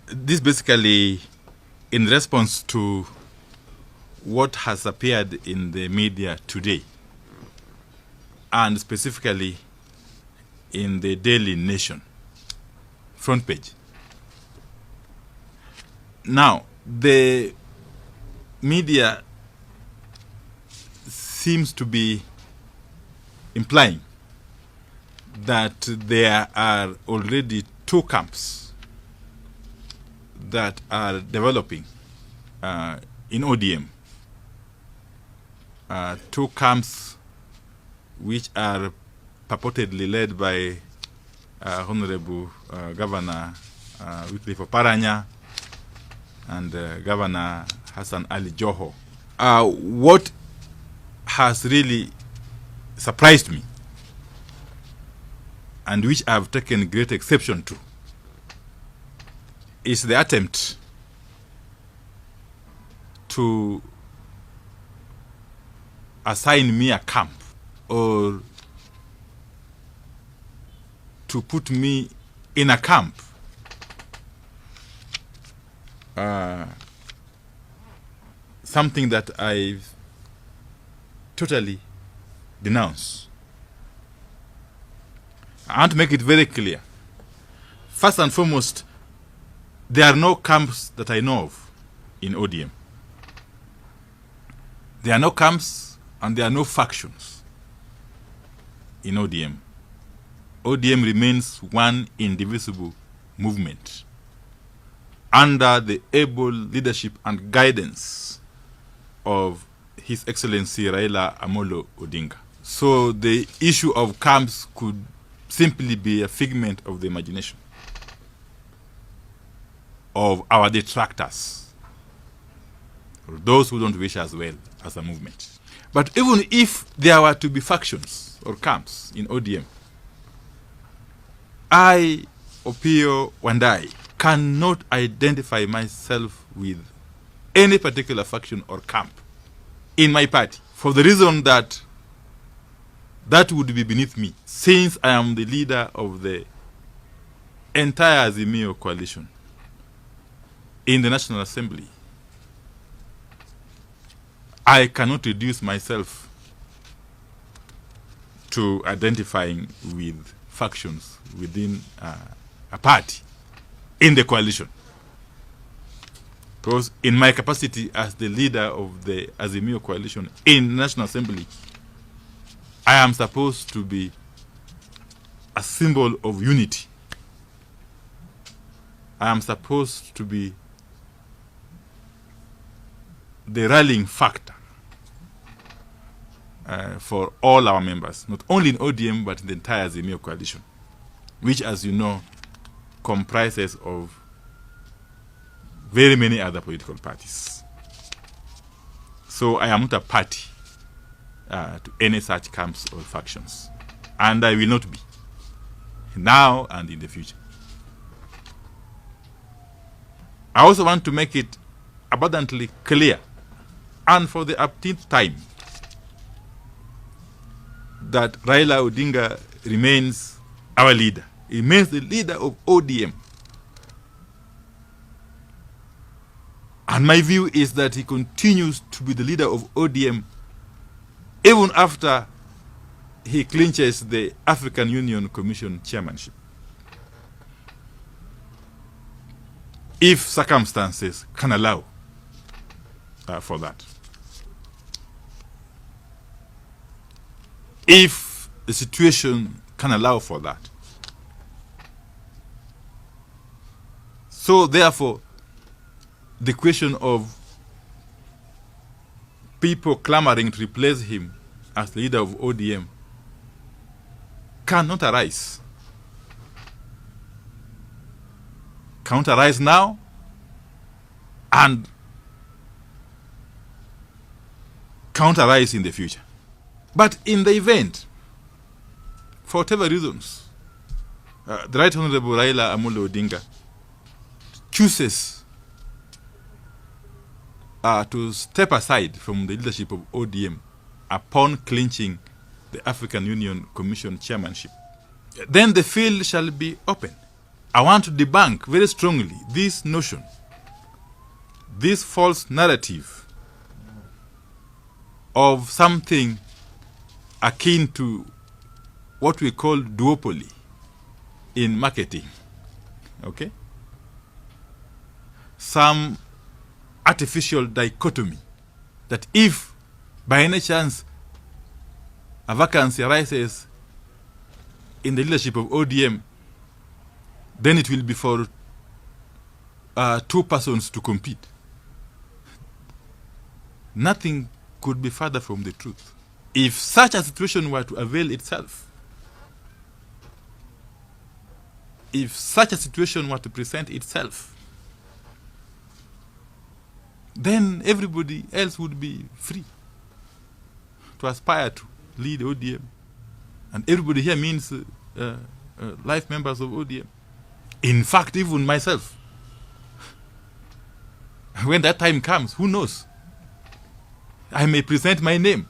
This basically in response to what has appeared in the media today, and specifically in the Daily Nation front page. Now, the media seems to be implying that there are already two camps that are developing in ODM. Two camps which are purportedly led by Honorable Governor Wycliffe Oparanya and Governor Hassan Ali Joho. What has really surprised me, and which I've taken great exception to, is the attempt to assign me a camp or to put me in a camp something that I totally denounce. I want to make it very clear. First and foremost, there are no camps that I know of in ODM. There are no camps and there are no factions in ODM. ODM remains one indivisible movement under the able leadership and guidance of His Excellency Raila Amolo Odinga. So the issue of camps could simply be a figment of the imagination of our detractors, or those who don't wish us well as a movement. But even if there were to be factions or camps in ODM, I, Opiyo Wandayi, cannot identify myself with any particular faction or camp in my party, for the reason that that would be beneath me, since I am the leader of the entire Azimio coalition in the National Assembly. I cannot reduce myself to identifying with factions within a party in the coalition. Because in my capacity as the leader of the Azimio coalition in the National Assembly, I am supposed to be a symbol of unity. I am supposed to be the rallying factor for all our members, not only in ODM but in the entire Azimio coalition, which, as you know, comprises of very many other political parties. So I am not a party to any such camps or factions, and I will not be, now and in the future. I also want to make it abundantly clear, and for the upteenth time, that Raila Odinga remains our leader. He remains the leader of ODM. And my view is that he continues to be the leader of ODM even after he clinches the African Union Commission chairmanship, if circumstances can allow for that. If the situation can allow for that. So therefore, the question of people clamoring to replace him as leader of ODM cannot arise. Cannot arise now, and cannot arise in the future. But in the event, for whatever reasons, the Right Honorable Raila Amolo Odinga chooses to step aside from the leadership of ODM upon clinching the African Union Commission chairmanship, then the field shall be open I want to debunk very strongly this notion, this false narrative of something akin to what we call duopoly in marketing. Okay? Some artificial dichotomy that if by any chance a vacancy arises in the leadership of ODM, then it will be for two persons to compete. Nothing could be further from the truth. If such a situation were to avail itself, if such a situation were to present itself, then everybody else would be free to aspire to lead ODM. And everybody here means life members of ODM. In fact, even myself. When that time comes, who knows? I may present my name